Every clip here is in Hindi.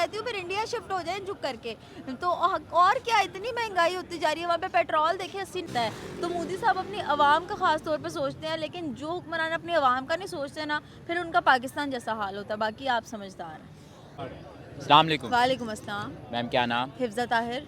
कहती हूँ फिर इंडिया शिफ्ट हो जाए झुक करके। तो और क्या इतनी महंगाई होती जा रही है, वहाँ पे पेट्रोल देखिए 80 है। तो मोदी साहब अपनी आवाम का खास तौर पे सोचते हैं, लेकिन जो हुक्मरान अपनी आवाम का नहीं सोचते ना, फिर उनका पाकिस्तान जैसा हाल होता है। बाकी आप समझदार हैं। अस्सलाम वालेकुम। वालेकुम अस्सलाम। मैम क्या नाम? हिफ्ज़ा ताहिर।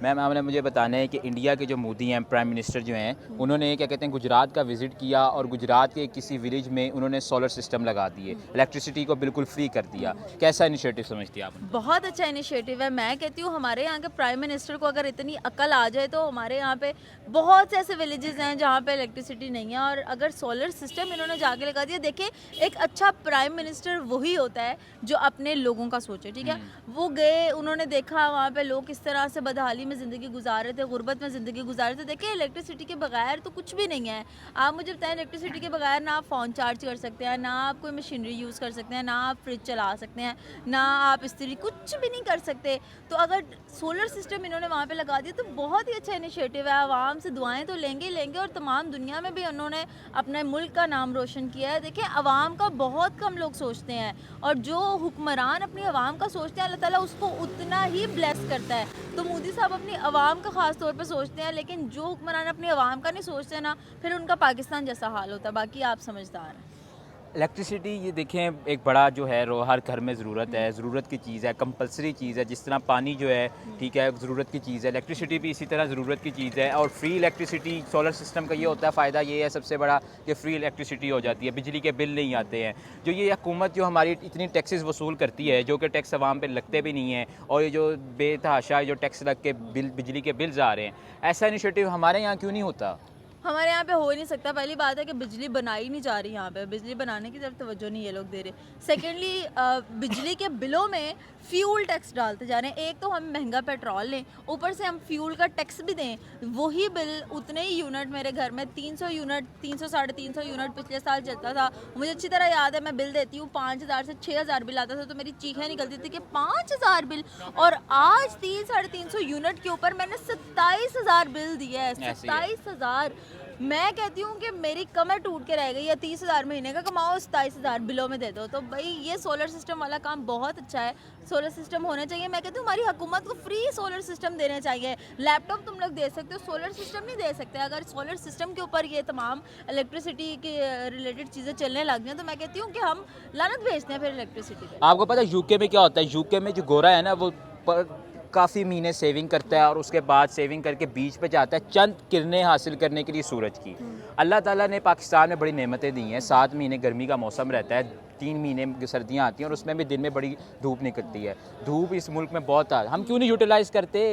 मैम आपने मुझे बताना है कि इंडिया के जो मोदी हैं प्राइम मिनिस्टर जो हैं उन्होंने क्या कहते हैं गुजरात का विज़िट किया और गुजरात के किसी विलेज में उन्होंने सोलर सिस्टम लगा दिए, इलेक्ट्रिसिटी को बिल्कुल फ्री कर दिया। कैसा इनिशिएटिव समझती हैं आप? बहुत अच्छा इनिशिएटिव है। मैं कहती हूँ हमारे यहाँ के प्राइम मिनिस्टर को अगर इतनी अकल आ जाए तो हमारे यहाँ पे बहुत से ऐसे विलेजेस हैं जहाँ पे इलेक्ट्रिसिटी नहीं है, और अगर सोलर सिस्टम इन्होंने जाके लगा दिया। देखिए, एक अच्छा प्राइम मिनिस्टर वही होता है जो अपने लोगों का सोचे, ठीक है। वो गए, उन्होंने देखा वहाँ पे लोग किस तरह से बदहाली में ज़िंदगी गुजार रहे थे, गुर्बत में ज़िंदगी गुजार रहे थे। देखिए, इलेक्ट्रिसिटी के बगैर तो कुछ भी नहीं है। आप मुझे बताएं, इलेक्ट्रिसिटी के बगैर ना आप फ़ोन चार्ज कर सकते हैं, ना आप कोई मशीनरी यूज़ कर सकते हैं, ना आप फ्रिज चला सकते हैं, ना आप इस्त्री, कुछ भी नहीं कर सकते। तो अगर सोलर सिस्टम इन्होंने वहाँ पे लगा दिया तो बहुत ही अच्छा इनिशिएटिव है। आवाम से दुआएं तो लेंगे ही लेंगे, और तमाम दुनिया में भी उन्होंने अपने मुल्क का नाम रोशन किया है। देखिए, आवाम का बहुत कम लोग सोचते हैं, और जो हुक्मरान अपनी आवाम का सोचते हैं, अल्लाह ताला उसको उतना ही ब्लेस करता है। तो मोदी साहब अपनी आवाम का खास तौर पे सोचते हैं, लेकिन जो हुक्मरान अपनी आवाम का नहीं सोचते ना, फिर उनका पाकिस्तान जैसा हाल होता है। बाकी आप समझदार हैं। इलेक्ट्रिसिटी ये देखें एक बड़ा जो है हर घर में ज़रूरत है, ज़रूरत की चीज़ है, कंपलसरी चीज़ है। जिस तरह पानी जो है ठीक है ज़रूरत की चीज़ है, इलेक्ट्रिसिटी भी इसी तरह ज़रूरत की चीज़ है। और फ्री इलेक्ट्रिसिटी सोलर सिस्टम का ये होता है, फ़ायदा ये है सबसे बड़ा कि फ्री इलेक्ट्रिसिटी हो जाती है, बिजली के बिल नहीं आते हैं। जो ये हुकूमत जो हमारी इतनी टैक्सेस वसूल करती है, जो कि टैक्स आवाम पे लगते भी नहीं हैं, और ये जो बेतहाशा जो टैक्स लग के बिजली के बिल्स आ रहे हैं, ऐसा इनिशिएटिव हमारे यहाँ क्यों नहीं होता? हमारे यहाँ पे हो ही नहीं सकता। पहली बात है कि बिजली बनाई नहीं जा रही, यहाँ पे बिजली बनाने की तरफ तवज्जो नहीं ये लोग दे रहे। सेकेंडली, बिजली के बिलों में फ्यूल टैक्स डालते जा रहे हैं। एक तो हम महंगा पेट्रोल लें, ऊपर से हम फ्यूल का टैक्स भी दें। वही बिल उतने ही यूनिट मेरे घर में 300 यूनिट, 300 साढ़े 300 यूनिट पिछले साल चलता था। मुझे अच्छी तरह याद है, मैं बिल देती हूँ 5000 से 6000 बिल आता था, तो मेरी चीखें निकलती थी कि 5000 बिल। और आज 300-350 यूनिट के ऊपर मैंने 27,000 बिल दिया है। ऐसे ही है। 27,000। मैं कहती हूँ कि मेरी कमर टूट के रह गई है। 30,000 महीने का कमाओ, 27,000 बिलों में दे दो। तो भाई ये सोलर सिस्टम वाला काम बहुत अच्छा है। सोलर सिस्टम होना चाहिए। मैं कहती हूँ हमारी हुकूमत को फ्री सोलर सिस्टम देने चाहिए। लैपटॉप तुम लोग दे सकते हो, सोलर सिस्टम नहीं दे सकते। अगर सोलर सिस्टम के ऊपर ये तमाम इलेक्ट्रिसिटी के रिलेटेड चीज़ें चलने लग जाएँ, तो मैं कहती हूँ कि हम लानत भेजते हैं फिर इलेक्ट्रिसिटी पे। आपको पता है यूके में क्या होता है? यूके में जो गोरा है ना वो काफ़ी महीने सेविंग करता है और उसके बाद सेविंग करके बीच पे जाता है चंद किरणें हासिल करने के लिए सूरज की। अल्लाह ताला ने पाकिस्तान में बड़ी नेमतें दी हैं। 7 महीने गर्मी का मौसम रहता है, 3 महीने सर्दियाँ आती हैं, और उसमें भी दिन में बड़ी धूप निकलती है। धूप इस मुल्क में बहुत है, हम क्यों नहीं यूटिलाइज़ करते?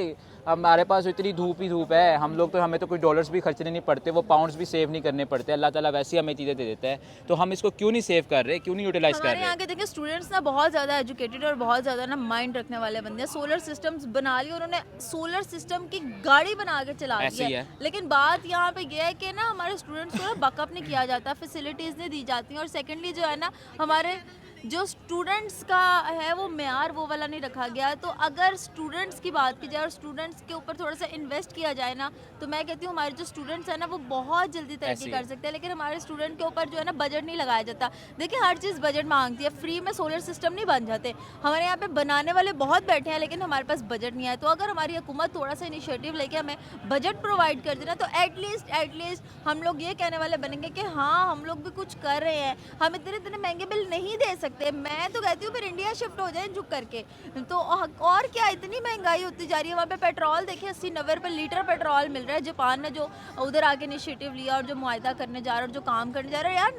हमारे पास इतनी धूप ही धूप है। हम लोग तो, हमें तो कोई डॉलर्स भी खर्चने नहीं पड़ते, वो पाउंड्स भी सेव नहीं करने पड़ते। अल्लाह ताला वैसे ही हमें चीज़ें दे देता है, तो हम इसको क्यों नहीं सेव कर रहे, क्यों नहीं यूटिलाइज़ कर हमारे रहे? यहाँ के देखिए स्टूडेंट्स ना बहुत ज़्यादा एजुकेटेड और बहुत ज़्यादा ना माइंड रखने वाले बंदे हैं। सोलर सिस्टम्स बना लिए उन्होंने, सोलर सिस्टम की गाड़ी बना के चला दी ऐसे ही है। है। लेकिन बात यहाँ पे ये है कि ना हमारे स्टूडेंट्स को ना बकअप नहीं किया जाता, फैसिलिटीज़ नहीं दी जाती हैं। और सेकेंडली जो है ना, हमारे जो स्टूडेंट्स का है वो मेयार वो वाला नहीं रखा गया है। तो अगर स्टूडेंट्स की बात की जाए और स्टूडेंट्स के ऊपर थोड़ा सा इन्वेस्ट किया जाए ना, तो मैं कहती हूँ हमारे जो स्टूडेंट्स हैं ना वो बहुत जल्दी ऐसे तरक्की ही कर है। सकते हैं। लेकिन हमारे स्टूडेंट के ऊपर जो है ना बजट नहीं लगाया जाता। देखिए, हर चीज़ बजट मांगती है। फ्री में सोलर सिस्टम नहीं बन जाते। हमारे यहाँ पे बनाने वाले बहुत बैठे हैं, लेकिन हमारे पास बजट नहीं है। तो अगर हमारी हुकूमत थोड़ा सा इनिशिएटिव लेके हमें बजट प्रोवाइड कर देना, तो एटलीस्ट हम लोग ये कहने वाले बनेंगे कि हाँ, हम लोग भी कुछ कर रहे हैं। हम इतने इतने महंगे बिल नहीं दे सकते। मैं तो कहती हूँ फिर इंडिया शिफ्ट हो जाए झुक करके। तो और क्या इतनी महंगाई होती जा रही है। वहाँ पे पेट्रोल देखिए 80-90 रुपये लीटर पेट्रोल मिल रहा है। जापान ने जो उधर आके इनिशिएटिव लिया और जो मुआहदा करने जा रहा है और जो काम करने जा रहा है, यार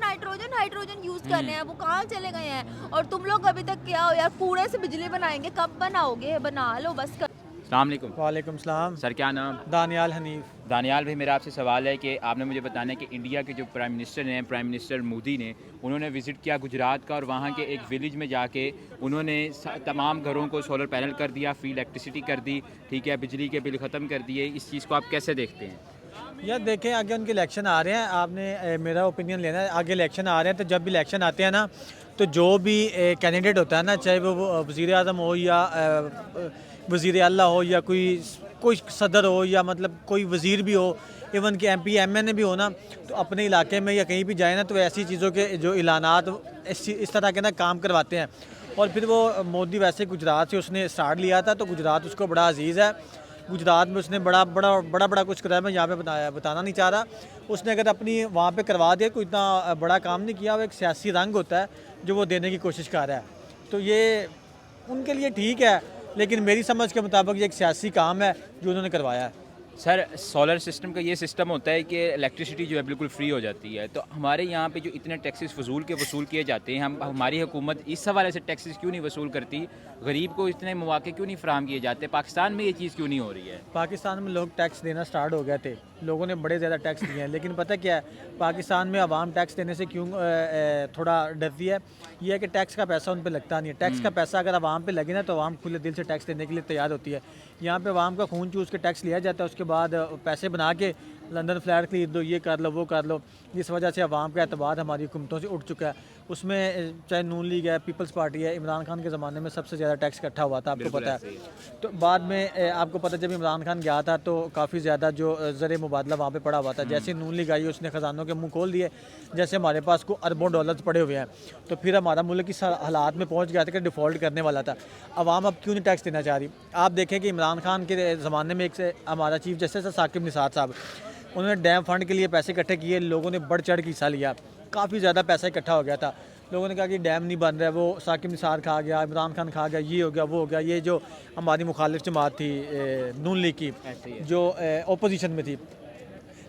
हाइड्रोजन यूज़ करने हैं, वो कहाँ चले गए हैं? और तुम लोग अभी तक क्या हो यार, कूड़े से बिजली बनाएंगे, कब बनाओगे? बना लो बस। अस्सलाम वालेकुम। वालेकुम सलाम। सर क्या नाम? दानियाल हनीफ। दानियाल भाई, मेरा आपसे सवाल है कि आपने मुझे बताना है कि इंडिया के जो प्राइम मिनिस्टर हैं, प्राइम मिनिस्टर मोदी ने, उन्होंने विज़िट किया गुजरात का, और वहाँ के एक विलेज में जाके उन्होंने तमाम घरों को सोलर पैनल कर दिया, फ्री इलेक्ट्रिसिटी कर दी, ठीक है, बिजली के बिल ख़त्म कर दिए। इस चीज़ को आप कैसे देखते हैं? यार देखें, आगे उनके इलेक्शन आ रहे हैं, आपने मेरा ओपिनियन लेना है। आगे इलेक्शन आ रहे हैं, तो जब भी इलेक्शन आते हैं ना, तो जो भी कैंडिडेट होता है ना, चाहे वो वज़ीर आज़म हो या वज़ीर आला हो या कोई सदर हो या मतलब कोई वज़ीर भी हो, इवन कि MP MN भी हो ना, तो अपने इलाके में या कहीं भी जाए ना, तो ऐसी चीज़ों के जो ऐलानात इस तरह के ना काम करवाते हैं। और फिर वो मोदी वैसे गुजरात से उसने स्टार्ट लिया था, तो गुजरात उसको बड़ा अजीज़ है। गुजरात में उसने बड़ा कुछ कराया, मैं यहाँ पे बताना नहीं चाह रहा। उसने अगर अपनी वहाँ पे करवा दिया, कोई इतना बड़ा काम नहीं किया। वो एक सियासी रंग होता है जो वो देने की कोशिश कर रहा है, तो ये उनके लिए ठीक है, लेकिन मेरी समझ के मुताबिक ये एक सियासी काम है जो उन्होंने करवाया है। सर सोलर सिस्टम का ये सिस्टम होता है कि इलेक्ट्रिसिटी जो है बिल्कुल फ्री हो जाती है, तो हमारे यहाँ पे जो इतने टैक्सेस वसूल किए जाते हैं, हमारी हुकूमत इस हवाले से टैक्सेस क्यों नहीं वसूल करती? गरीब को इतने मौके क्यों नहीं फराहम किए जाते? पाकिस्तान में ये चीज़ क्यों नहीं हो रही है? पाकिस्तान में लोग टैक्स देना स्टार्ट हो गए थे, लोगों ने बड़े ज़्यादा टैक्स दिए हैं, लेकिन पता क्या है, पाकिस्तान में आवाम टैक्स देने से क्यों थोड़ा डरती है? ये है कि टैक्स का पैसा उन पर लगता नहीं है। टैक्स का पैसा अगर आवाम पे लगे ना, तो आवाम खुले दिल से टैक्स देने के लिए तैयार होती है। यहाँ पे आवाम का खून चूस के टैक्स लिया जाता है, उसके बाद पैसे बना के लंदन फ्लैट खरीद लो, ये कर लो, वो कर लो। इस वजह से आवाम का एतबार हमारी हुकूमतों से उठ चुका है। उसमें चाहे नून लीग है, पीपल्स पार्टी है, इमरान खान के ज़माने में सबसे ज़्यादा टैक्स इकट्ठा हुआ था, आपको पता है। तो बाद में आपको पता, जब इमरान खान गया था तो काफ़ी ज़्यादा जो ज़र मुबादला वहाँ पे पड़ा हुआ था। जैसे नून लीग आई, उसने ख़जानों के मुँह खोल दिए। जैसे हमारे पास को अरबों डॉलर्स पड़े हुए हैं, तो फिर हमारा मुल्क इस हालात में पहुँच गया था कि डिफ़ॉल्ट करने वाला था। आवाम अब क्यों नहीं टैक्स देना चाह रही? आप देखें कि इमरान खान के ज़माने में एक से हमारा चीफ जस्टिस साकिब निसार साहब, उन्होंने डैम फंड के लिए पैसे इकट्ठे किए, लोगों ने बढ़ चढ़ के हिस्सा लिया, काफ़ी ज़्यादा पैसा इकट्ठा हो गया था। लोगों ने कहा कि डैम नहीं बन रहा है, वो साकिब निसार खा गया, इमरान खान खा गया, ये हो गया, वो हो गया। ये जो हमारी मुखालिफ जमात थी नून लीग की, जो ओपोजिशन में थी,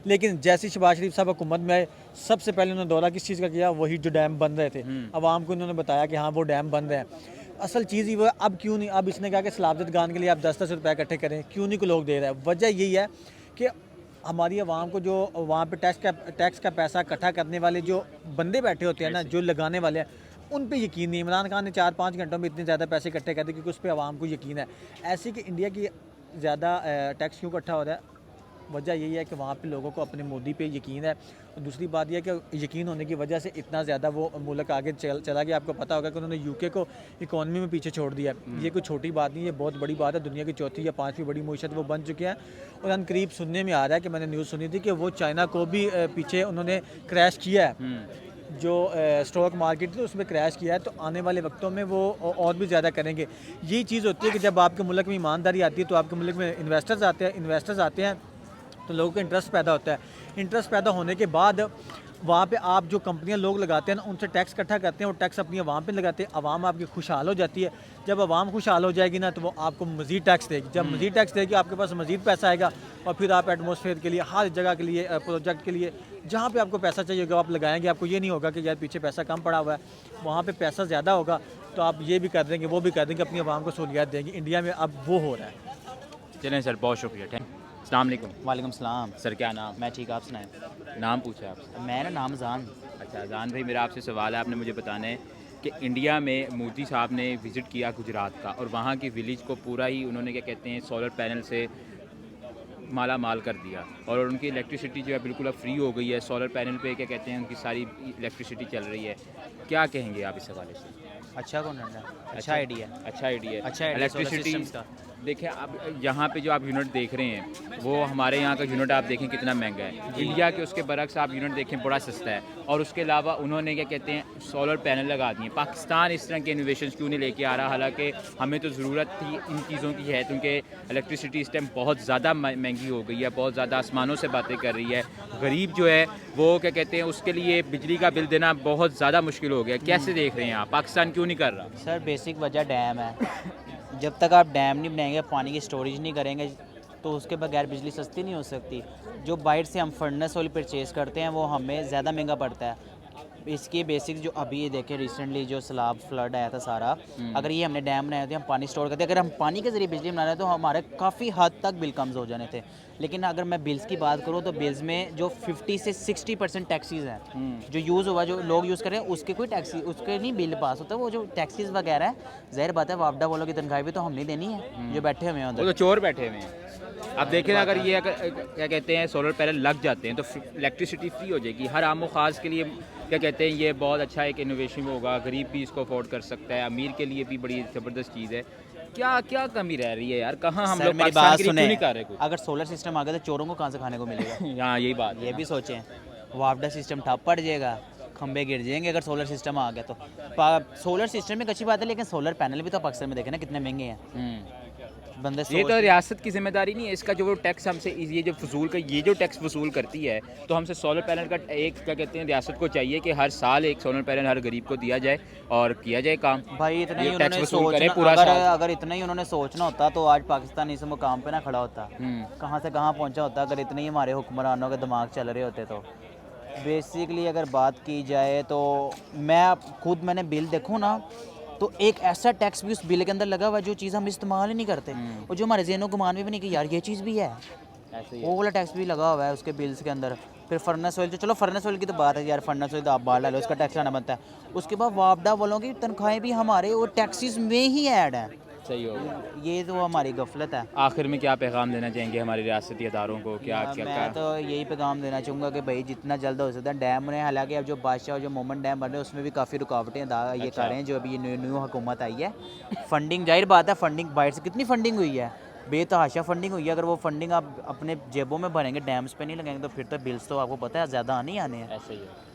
लेकिन जैसे शहबाज शरीफ साहब हुकूमत में आए, सबसे पहले उन्होंने दौरा किस चीज़ का किया? वही जो डैम बन रहे थे, आवाम को उन्होंने बताया कि हाँ वो डैम बन रहे हैं। असल चीज़ ही वो है। अब क्यों नहीं? अब इसने कहा कि सलाबत गान के लिए आप 10-10 रुपये इकट्ठे करें, क्यों नहीं को लोग दे रहे हैं? वजह यही है कि हमारी आवाम को जो वहाँ पे टैक्स का पैसा इकट्ठा करने वाले जो बंदे बैठे होते हैं ना, जो लगाने वाले हैं, उन पे यकीन नहीं। इमरान खान ने 4-5 घंटों में इतने ज़्यादा पैसे इकट्ठे कर दिए क्योंकि उस पर आवाम को यकीन है। ऐसे कि इंडिया की ज़्यादा टैक्स क्यों इकट्ठा हो रहा है? वजह यही है कि वहाँ पे लोगों को अपने मोदी पे यकीन है। और दूसरी बात यह है कि यकीन होने की वजह से इतना ज़्यादा वो मुल्क आगे चला गया। आपको पता होगा कि उन्होंने यूके को इकॉनमी में पीछे छोड़ दिया है। ये कोई छोटी बात नहीं है, बहुत बड़ी बात है। दुनिया की चौथी या पाँचवीं बड़ी मीशत वो बन चुके हैं। और अनकरीब सुनने में आ रहा है कि मैंने न्यूज़ सुनी थी कि वो चाइना को भी पीछे उन्होंने क्रैश किया है। जो स्टॉक मार्केट थी उसमें क्रैश किया है, तो आने वाले वक्तों में वो और भी ज़्यादा करेंगे। यही चीज़ होती है कि जब आपके मुल्क में ईमानदारी आती है तो आपके मुल्क में इन्वेस्टर्स आते हैं तो लोगों को इंटरेस्ट पैदा होता है। इंटरेस्ट पैदा होने के बाद वहाँ पे आप जो कंपनियां लोग लगाते हैं ना, उनसे टैक्स इकट्ठा करते हैं और टैक्स अपनी आवाम पे लगाते हैं। आवाम आपकी खुशहाल हो जाती है। जब आवाम खुशहाल हो जाएगी ना, तो वो आपको मज़ीद टैक्स देगी। जब मज़ीद टैक्स देगी, आपके पास मज़ीद पैसा आएगा और फिर आप एटमॉस्फेयर के लिए, हर जगह के लिए, प्रोजेक्ट के लिए, जहाँ पे आपको पैसा चाहिए होगा आप लगाएंगे। आपको ये नहीं होगा कि यार पीछे पैसा कम पड़ा हुआ है, वहाँ पे पैसा ज़्यादा होगा तो आप ये भी कर देंगे, वो भी कर देंगे, अपनी आवाम को सहूलियत देंगे। इंडिया में अब वो हो रहा है। चलें सर, बहुत शुक्रिया। थैंक। अस्सलाम वालेकुम। वालेकुम सलाम। सर क्या नाम? मैं ठीक, आप सुनाएं। नाम पूछा आपसे? मेरा नाम जान। अच्छा जान भाई, मेरा आपसे सवाल है, आपने मुझे बताना है कि इंडिया में मोदी साहब ने विज़िट किया गुजरात का, और वहाँ की विलेज को पूरा ही उन्होंने क्या कहते हैं सोलर पैनल से माला माल कर दिया, और उनकी इलेक्ट्रिसिटी जो है बिल्कुल अब फ्री हो गई है। सोलर पैनल पे क्या कहते हैं उनकी सारी इलेक्ट्रिसिटी चल रही है। क्या कहेंगे आप इस हवाले से? अच्छा कौन है? अच्छा आइडिया। अच्छा आइडिया। अच्छा इलेक्ट्रिसिटी का। देखें अब यहाँ पे जो आप यूनिट देख रहे हैं, वो हमारे यहाँ का यूनिट आप देखें कितना महंगा है। इंडिया के उसके बरक्स आप यूनिट देखें बड़ा सस्ता है, और उसके अलावा उन्होंने क्या कहते हैं सोलर पैनल लगा दिए। पाकिस्तान इस तरह के इनोवेशन क्यों नहीं लेके आ रहा? हालांकि हमें तो ज़रूरत थी इन चीज़ों की है, क्योंकि इलेक्ट्रिसिटी इस टाइम बहुत ज़्यादा महंगी हो गई है, बहुत ज़्यादा आसमानों से बातें कर रही है। गरीब जो है वो क्या कहते हैं उसके लिए बिजली का बिल देना बहुत ज़्यादा मुश्किल हो गया। कैसे देख रहे हैं आप? पाकिस्तान क्यों नहीं कर रहा? सर बेसिक वजह डैम है। जब तक आप डैम नहीं बनाएंगे, पानी की स्टोरेज नहीं करेंगे, तो उसके बगैर बिजली सस्ती नहीं हो सकती। जो बाहर से हम फर्नेस ऑयल परचेज़ करते हैं वो हमें ज़्यादा महंगा पड़ता है। इसके बेसिक जो अभी ये देखें रिसेंटली जो सैलाब फ्लड आया था सारा, अगर ये हमने डैम बनाए थे, हम पानी स्टोर करते, अगर हम पानी के ज़रिए बिजली बना रहे हैं तो हमारे काफ़ी हद तक बिल कम हो जाने थे। लेकिन अगर मैं बिल्स की बात करूँ तो बिल्स में जो 50 से 60% टैक्सीज हैं जो यूज़ हुआ, जो लोग यूज़ कर रहे हैं, उसके कोई टैक्सी उसके नहीं बिल पास होता। वो जो टैक्सीज वगैरह है, ज़ाहिर बात है वापडा वालों की तनख्वाही भी तो हमने देनी है जो बैठे हुए हैं वो उधर। तो चोर बैठे हुए हैं। अब देखें ना, अगर ये क्या कहते हैं सोलर पैनल लग जाते हैं तो इलेक्ट्रिसिटी फ्री हो जाएगी हर आम खास के लिए। क्या कहते हैं ये बहुत अच्छा एक इनोवेशन होगा, गरीब भी इसको अफोर्ड कर सकता है, अमीर के लिए भी बड़ी ज़बरदस्त चीज़ है। क्या क्या कमी रह रही है यार? कहाँ हम सर लोग मेरी पाकिस्तान बात के लिए क्यों सुने, नहीं कर रहे कुछ? अगर सोलर सिस्टम आ गया तो चोरों को कहाँ से खाने को मिलेगा? हाँ यही बात ये भी सोचें, वापडा सिस्टम ठप पड़ जाएगा, खंबे गिर जाएंगे अगर सोलर सिस्टम आ गया तो। सोलर सिस्टम एक अच्छी बात है, लेकिन सोलर पैनल भी तो पाकिस्तान में देखे ना कितने महंगे हैं। बंदे ये सोच तो रियासत की जिम्मेदारी नहीं है इसका, जो वो टैक्स हमसे ये जो फजूल का ये जो टैक्स वसूल करती है, तो हमसे सोलर पैनल का एक क्या कहते हैं, रियासत को चाहिए कि हर साल एक सोलर पैनल हर गरीब को दिया जाए और किया जाए काम। भाई इतना ही ये टैक्स उन्होंने वसूल करें सोचना, पूरा साल। अगर इतना ही उन्होंने सोचना होता तो आज पाकिस्तान इस मुकाम पे ना खड़ा होता। कहाँ से कहाँ पहुँचा होता अगर इतने ही हमारे हुक्मरानों के दिमाग चल रहे होते तो। बेसिकली अगर बात की जाए तो मैंने बिल देखूँ ना, तो एक ऐसा टैक्स भी उस बिल के अंदर लगा हुआ है जो चीज़ हम इस्तेमाल ही नहीं करते, और जो हमारे ज़हनों को मान में भी नहीं कि यार ये चीज़ भी है, ऐसे ही वो वाला टैक्स भी लगा हुआ है उसके बिल्स के अंदर। फिर फर्नेस ऑयल, तो चलो फर्नेस ऑयल की तो बात है यार, फर्नेस ऑयल तो आप बाहर लो, उसका टैक्स लाना बनता है। उसके बाद वापडा वालों की तनख्वाहें भी हमारे वो टैक्सेस में ही ऐड हैं। सही होगा। ये तो हमारी गफलत है। आखिर में क्या पैगाम देना चाहेंगे हमारे रियासती अदारों को, क्या क्या मैं तो यही पैगाम देना चाहूँगा कि भाई जितना जल्द हो सकता है डैम ने, हालांकि अब जो बादशाह और जो मोमन डैम बन रहे हैं उसमें भी काफ़ी रुकावटें ये कर रहे हैं, जो अभी ये न्यू हुकूमत आई है। फंडिंग, जाहिर बात है फंडिंग बाहर से कितनी फंडिंग हुई है, बेतहाशा फंडिंग हुई है। अगर वो फंडिंग आप अपने जेबों में भरेंगे, डैम्स पे नहीं लगाएंगे, तो फिर तो बिल्स तो आपको पता है ज़्यादा आने ही आने हैं। ऐसे ही है।